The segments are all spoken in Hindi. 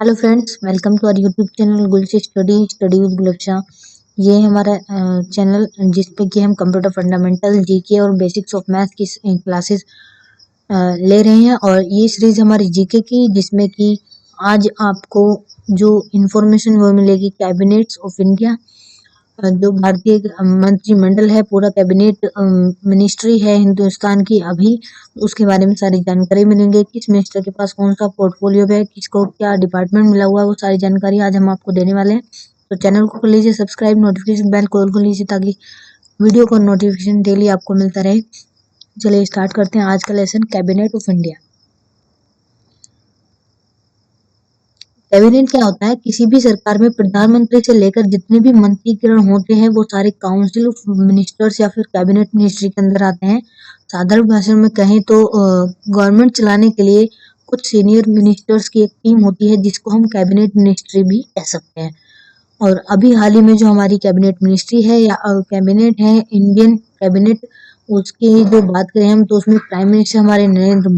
Hello friends, welcome to our YouTube channel Gulshi study with Gulaksha. ये है हमारा चैनल जिस पे कि हम कंप्यूटर फंडामेंटल, जीके और बेसिक्स ऑफ मैथ की क्लासेस ले रहे हैं। और ये सीरीज हमारी जीके की, जिसमें कि आज आपको जो इंफॉर्मेशन वो मिलेगी कैबिनेट्स ऑफ इंडिया, जो भारतीय मंत्रिमंडल है, पूरा कैबिनेट मिनिस्ट्री है हिंदुस्तान की अभी, उसके बारे में सारी जानकारी मिलेंगे। किस मिनिस्टर के पास कौन सा पोर्टफोलियो है, किसको क्या डिपार्टमेंट मिला हुआ है, वो सारी जानकारी आज हम आपको देने वाले हैं। तो चैनल को कर लीजिए सब्सक्राइब, नोटिफिकेशन बेल को खोल लीजिए ताकि वीडियो का नोटिफिकेशन डेली आपको मिलता रहे। चलिए स्टार्ट करते हैं आज का lesson, cabinet of India. Cabinet क्या होता है? किसी भी सरकार में प्रधानमंत्री से लेकर जितने भी मंत्रीकरण होते हैं वो सारे काउंसिल ऑफ मिनिस्टर्स या फिर कैबिनेट मिनिस्ट्री के अंदर आते हैं। साधारण भाषा में कहें तो गवर्नमेंट चलाने के लिए कुछ सीनियर मिनिस्टर्स की एक टीम होती है जिसको हम कैबिनेट मिनिस्ट्री भी कह सकते हैं। और अभी हाल ही में जो हमारी कैबिनेट मिनिस्ट्री है या कैबिनेट है, इंडियन कैबिनेट, उसकी जो बात करें हम तो उसमें प्राइम मिनिस्टर हमारे नरेंद्र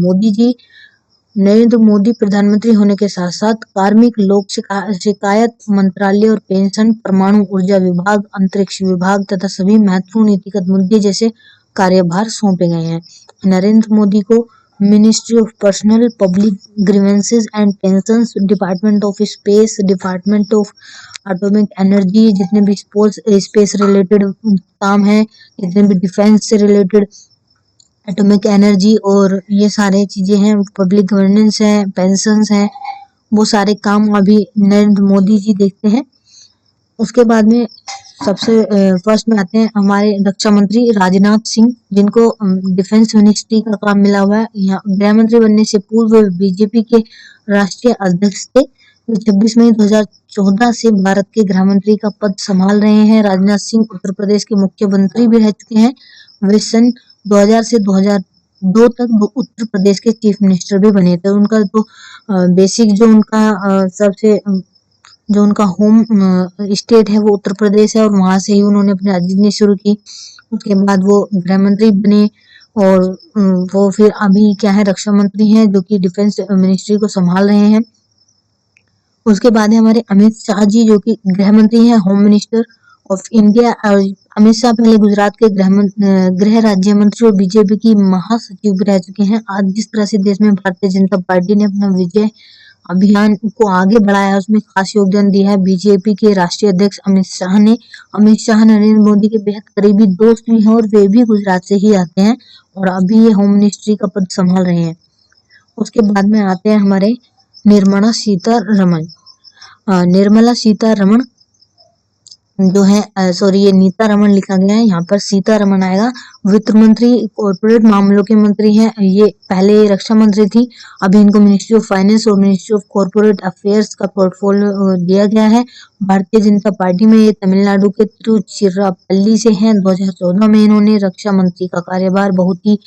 मोदी प्रधानमंत्री होने के साथ साथ कार्मिक, लोक शिकायत मंत्रालय और पेंशन, परमाणु ऊर्जा विभाग, अंतरिक्ष विभाग तथा सभी महत्वपूर्ण नीतिगत मुद्दे जैसे कार्यभार सौंपे गए हैं। नरेंद्र मोदी को ministry of personnel public grievances and pensions, department of space, department of atomic energy, जितने भी स्पेस रिलेटेड काम है, जितने भी डिफेंस से रिलेटेड एटॉमिक एनर्जी और ये सारे चीजें हैं, पब्लिक गवर्नेंस है, पेंशंस है, वो सारे काम अभी नरेंद्र मोदी जी देखते हैं। उसके बाद में सबसे फर्स्ट में आते हैं हमारे रक्षा मंत्री राजनाथ सिंह, जिनको डिफेंस मिनिस्ट्री का काम मिला हुआ है। यहाँ गृह मंत्री बनने से पूर्व बीजेपी के राष्ट्रीय अध्यक्ष थे। 26 मई 2014 से भारत के गृह मंत्री का पद संभाल रहे हैं। राजनाथ सिंह उत्तर प्रदेश के मुख्यमंत्री भी रह चुके हैं। वे सन 2000 से 2002 तक उत्तर प्रदेश के चीफ मिनिस्टर भी बने थे। उनका तो बेसिक जो उनका सबसे जो उनका होम स्टेट है वो उत्तर प्रदेश है और वहां से ही उन्होंने अपनी राजनीति शुरू की। उसके बाद वो गृह मंत्री बने और वो फिर अभी क्या है, रक्षा मंत्री हैं जो कि डिफेंस मिनिस्ट्री को संभाल रहे हैं। उसके बाद है हमारे अमित शाह जी, जो कि गृह मंत्री हैं, होम मिनिस्टर ऑफ इंडिया। और अमित शाह पहले गुजरात के गृह राज्य मंत्री और बीजेपी की महासचिव भी रह चुके हैं। आज जिस तरह से देश में भारतीय जनता पार्टी ने अपना विजय अभियान को आगे बढ़ाया है, उसमें खास योगदान दिया है बीजेपी के राष्ट्रीय अध्यक्ष अमित शाह ने। अमित शाह नरेंद्र मोदी के बेहद करीबी दोस्त भी हैं और वे भी गुजरात से ही आते हैं और अभी ये होम मिनिस्ट्री का पद संभाल रहे हैं। उसके बाद में आते हैं हमारे निर्मला सीतारमण जो है, सॉरी ये नीता रमन लिखा गया है, यहाँ पर सीतारमण आएगा। वित्त मंत्री, कॉर्पोरेट मामलों के मंत्री हैं। ये पहले रक्षा मंत्री थी, अभी इनको मिनिस्ट्री ऑफ फाइनेंस और मिनिस्ट्री ऑफ कॉर्पोरेट अफेयर्स का पोर्टफोलियो दिया गया है। भारतीय जनता पार्टी में ये तमिलनाडु के तिरुचिरापल्ली से हैं। 2014 में इन्होंने रक्षा मंत्री का कार्यभार बहुत ही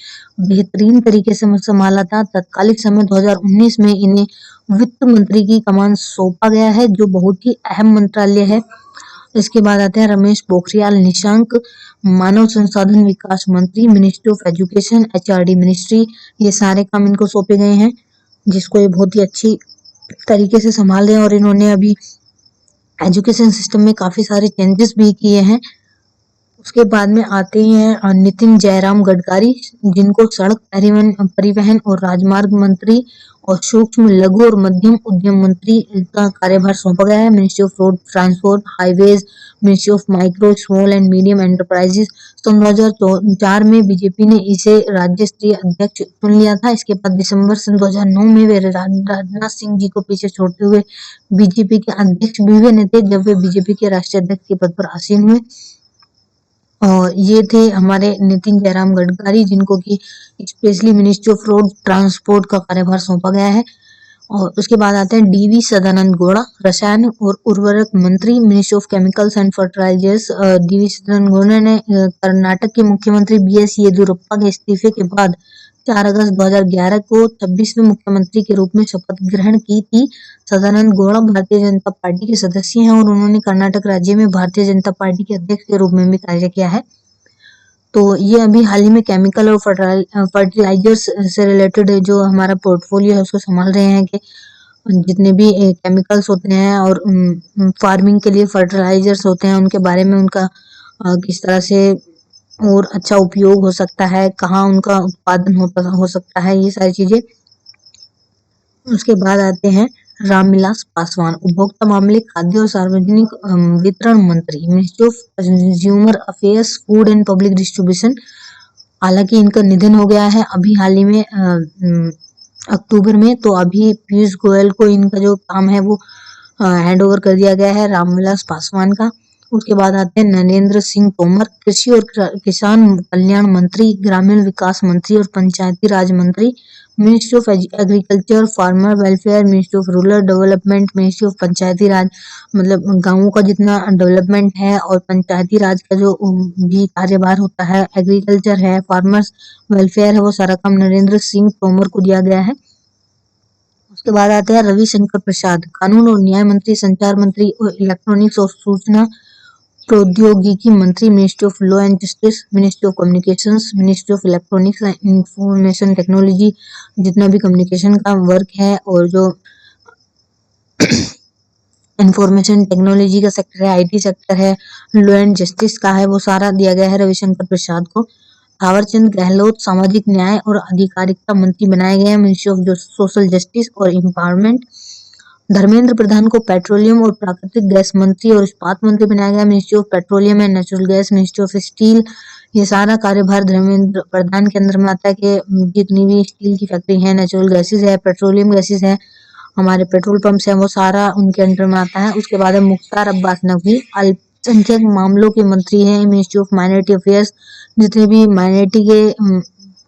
बेहतरीन तरीके से संभाला था। तत्कालिक समय 2019 में इन्हें वित्त मंत्री की कमान सौंपा गया है, जो बहुत ही अहम मंत्रालय है। इसके बाद आते हैं रमेश पोखरियाल निशंक, मानव संसाधन विकास मंत्री, ministry of education, HRD ministry. ये सारे काम इनको सौंपे गए हैं, जिसको ये बहुत ही अच्छी तरीके से संभाल रहे हैं। और इन्होंने अभी एजुकेशन सिस्टम में काफी सारे चेंजेस भी किए हैं। उसके बाद में आते हैं नितिन जयराम गडकरी, जिनको सड़क परिवहन और राजमार्ग मंत्री और सूक्ष्म, लघु और मध्यम उद्यम मंत्री का कार्यभार सौंपा गया है। Ministry of road transport, highways, ministry of micro, small and medium enterprises. सन 2004 में बीजेपी ने इसे राज्य स्तरीय अध्यक्ष चुन लिया था। इसके बाद दिसंबर सन 2009 में वे राजनाथ सिंह जी को पीछे छोड़ते हुए बीजेपी के अध्यक्ष भी बने थे, जब वे बीजेपी के राष्ट्रीय अध्यक्ष के पद पर आसीन हुए। और ये थे हमारे नितिन जयराम गडकरी, जिनको कि specially ministry of road transport का कार्यभार सौंपा गया है। और उसके बाद आते हैं डीवी सदानंद गौड़ा, रसायन और उर्वरक मंत्री, ministry of chemicals and fertilizers. DV Sadananda Gowda ने कर्नाटक के मुख्यमंत्री बीएस येदियुरप्पा के इस्तीफे के बाद 4 अगस्त 2011 को 26वें मुख्यमंत्री के रूप में शपथ ग्रहण की थी। सदानंद गौड़ा भारतीय जनता पार्टी के सदस्य हैं और उन्होंने कर्नाटक राज्य में भारतीय जनता पार्टी के अध्यक्ष के रूप में भी कार्य किया है। तो ये अभी हाल ही में केमिकल और फर्टिलाइजर्स से रिलेटेड जो हमारा पोर्टफोलियो है उसको संभाल रहे हैं कि जितने भी केमिकल्स होते हैं और फार्मिंग के लिए फर्टिलाइजर्स होते हैं उनके बारे में, उनका किस तरह से और अच्छा उपयोग हो सकता है, कहाँ उनका उत्पादन हो सकता है, ये सारी चीजें। उसके बाद आते हैं रामविलास पासवान, उपभोक्ता मामले, खाद्य और सार्वजनिक वितरण मंत्री, ministry of consumer affairs, food and public distribution. हालांकि इनका निधन हो गया है अभी हाल ही में अक्टूबर में, तो अभी पीयूष गोयल को इनका जो काम है वो हैंड ओवर कर दिया गया है, रामविलास पासवान का। उसके बाद आते हैं नरेंद्र सिंह तोमर, कृषि और किसान कल्याण मंत्री, ग्रामीण विकास मंत्री और पंचायती राज मंत्री, ministry of agriculture, farmer welfare, ministry of rural development, ministry of Panchayati Raj, मतलब गांवों का जितना डेवलपमेंट है और पंचायती राज का जो भी कार्यभार होता है, एग्रीकल्चर है, फार्मर्स वेलफेयर है, वो सारा काम नरेंद्र सिंह तोमर को दिया गया है। उसके बाद आते हैं रविशंकर प्रसाद, कानून और न्याय मंत्री, संचार मंत्री और इलेक्ट्रॉनिक्स और सूचना प्रौद्योगिकी मंत्री, ministry of law and justice, ministry of communications, ministry of electronics and information technology, जितना भी कम्युनिकेशन का वर्क है और जो इंफॉर्मेशन टेक्नोलॉजी का सेक्टर है, आईटी सेक्टर है, लॉ एंड जस्टिस का है, वो सारा दिया गया है रविशंकर प्रसाद को। थावरचंद गहलोत, सामाजिक न्याय और अधिकारिता मंत्री बनाए गए हैं, मिनिस्ट्री ऑफ सोशल जस्टिस और एम्पावरमेंट। धर्मेंद्र प्रधान को पेट्रोलियम और प्राकृतिक गैस मंत्री और इस्पात मंत्री बनाया गया, ministry of petroleum and natural gas, ministry of steel. ये सारा कार्यभार धर्मेंद्र प्रधान के अंदर में आता है कि जितनी भी स्टील की फैक्ट्री है, नेचुरल गैसेज है, पेट्रोलियम गैसेज है, हमारे पेट्रोल पंप्स हैं, वो सारा उनके अंडर में आता है। उसके बाद है मुख्तार अब्बास नकवी, अल्पसंख्यक मामलों के मंत्री हैं, मिनिस्ट्री ऑफ माइनॉरिटी अफेयर्स, जितने भी माइनॉरिटी के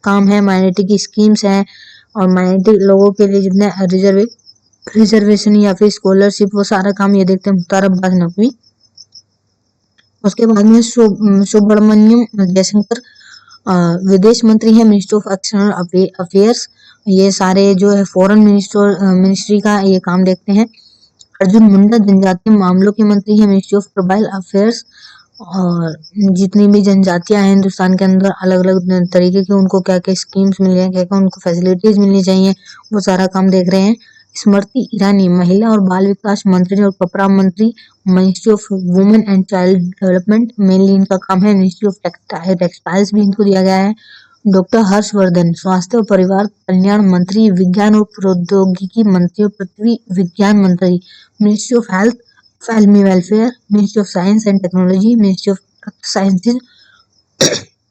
काम है, माइनॉरिटी की स्कीम्स हैं और माइनॉरिटी लोगों के लिए जितने रिजर्वेशन या फिर स्कॉलरशिप, वो सारा काम ये देखते हैं मुख्तार अब्बास नकवी। उसके बाद में सुब्रमण्यम जयशंकर विदेश मंत्री है, मिनिस्टर ऑफ एक्सटर्नल अफेयर्स, ये सारे जो है फॉरेन मिनिस्ट्री का ये काम देखते हैं। अर्जुन मुंडा जनजातीय मामलों के मंत्री है, मिनिस्ट्री ऑफ ट्राइबल अफेयर्स, और जितनी भी जनजातियां हैं हिंदुस्तान के अंदर अलग अलग तरीके की, उनको क्या क्या स्कीम्स मिल रही है, क्या क्या उनको फैसिलिटीज मिलनी चाहिए, वो सारा काम देख रहे हैं। स्मृति ईरानी महिला और बाल विकास मंत्री और कपड़ा मंत्री, ministry of women and child development, mainly इनका काम है। मिनिस्ट्री ऑफ टेक्सटाइल्स भी इनको दिया गया है। डॉक्टर हर्षवर्धन स्वास्थ्य और परिवार कल्याण मंत्री, विज्ञान और प्रौद्योगिकी मंत्री और पृथ्वी विज्ञान मंत्री, ministry of health, family welfare, ministry of science and technology, ministry of sciences.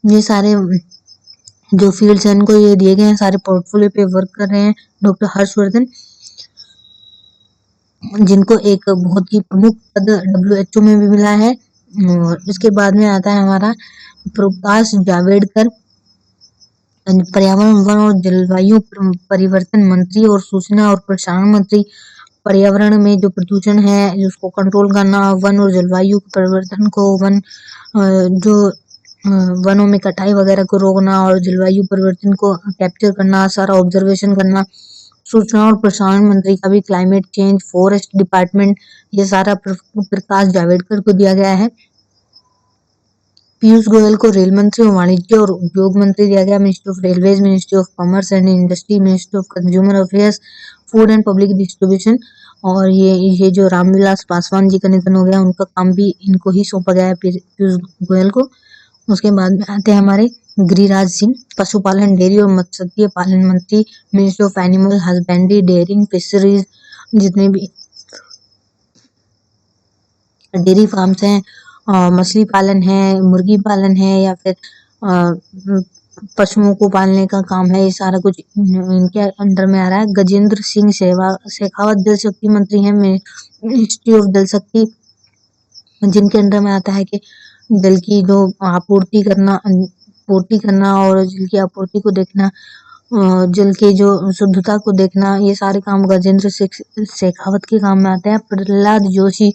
ये सारे जो फील्ड्स हैं इनको ये दिए गए हैं, सारे पोर्टफोलियो पे वर्क कर रहे हैं डॉक्टर हर्षवर्धन, जिनको एक बहुत ही प्रमुख पद WHO में भी मिला है। और इसके बाद में आता है हमारा प्रकाश जावड़ेकर, पर्यावरण वन और जलवायु परिवर्तन मंत्री और सूचना और प्रसारण मंत्री। पर्यावरण में जो प्रदूषण है उसको कंट्रोल करना, वन और जलवायु परिवर्तन को, जो वनों में कटाई वगैरह को रोकना और जलवायु परिवर्तन को कैप्चर करना, सारा ऑब्जर्वेशन करना। सूचना और प्रसारण मंत्री का भी क्लाइमेट चेंज, फॉरेस्ट डिपार्टमेंट, ये सारा प्रकाश जावड़ेकर को दिया गया है। पीयूष गोयल को रेल मंत्री और वाणिज्य और उद्योग मंत्री दिया गया, ministry of railways, ministry of commerce and industry, ministry of consumer affairs, food and public distribution. और ये जो रामविलास पासवान जी का निधन हो गया, उनका काम भी इनको ही सौंपा गया है, पीयूष गोयल को। उसके बाद में आते हैं हमारे गिरिराज सिंह, पशुपालन, डेयरी और मत्स्य पालन मंत्री, ministry of animal husbandry, dairying, fisheries, जितने भी डेयरी फार्म्स हैं, मछली पालन है, मुर्गी पालन है, या फिर पशुओं को पालने का काम है, ये सारा कुछ इनके अंडर में आ रहा है। गजेंद्र सिंह शेखावत जल शक्ति मंत्री है, मिनिस्ट्री ऑफ जल शक्ति, जिनके अंडर में आता है कि जल की जो पूर्ति करना और जल की आपूर्ति को देखना, जल की जो शुद्धता को देखना, ये सारे काम गजेंद्र सिंह शेखावत के काम में आते हैं। प्रहलाद जोशी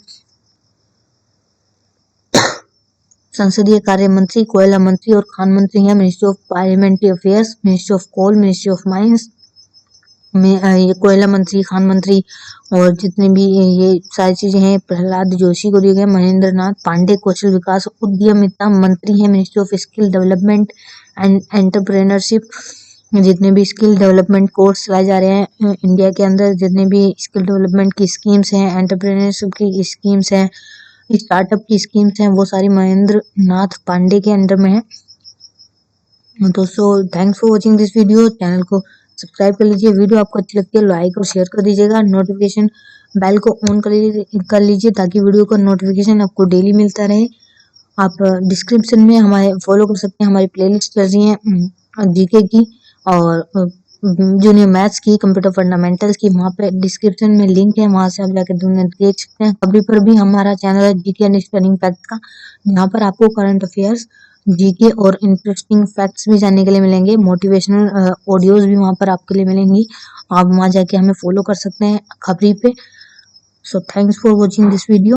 संसदीय कार्य मंत्री, कोयला मंत्री और खान मंत्री हैं, ministry of parliamentary affairs, ministry of coal, ministry of mines में ये कोयला मंत्री, खान मंत्री और जितने भी ये सारी चीजें हैं प्रहलाद जोशी को दिए गए। महेंद्र नाथ पांडे कौशल विकास उद्यमिता मंत्री हैं, ministry of skill development and entrepreneurship, जितने भी स्किल डेवलपमेंट कोर्स चलाए जा रहे हैं इंडिया के अंदर, जितने भी स्किल डेवलपमेंट की स्कीम्स हैं, एंटरप्रेन्योरशिप की स्कीम्स हैं, स्टार्टअप की स्कीम्स हैं, वो सारी महेंद्र नाथ पांडे के अंडर में है। दोस्तों thanks for watching this video. Channel को सब्सक्राइब कर लीजिए। वीडियो आपको अच्छी लगती है लाइक और शेयर कर दीजिएगा। नोटिफिकेशन बेल को ऑन कर लीजिए ताकि वीडियो का नोटिफिकेशन आपको डेली मिलता रहे। आप डिस्क्रिप्शन में हमारे फॉलो कर सकते हैं, हमारी प्लेलिस्ट चल रही है जीके की और जूनियर मैथ्स की, कंप्यूटर फंडामेंटल्स की। वहाँ पे डिस्क्रिप्शन में लिंक है, वहाँ से आप जाकर देख सकते हैं। अभी पर भी हमारा चैनल है जीके एंड स्टनिंग फैक्ट का, जहाँ पर आपको करंट अफेयर्स, जीके और इंटरेस्टिंग फैक्ट्स भी जानने के लिए मिलेंगे। मोटिवेशनल ऑडियोज भी वहाँ पर आपके लिए मिलेंगी। आप वहाँ जाके हमें फॉलो कर सकते हैं खबरी पे। So thanks for watching this video.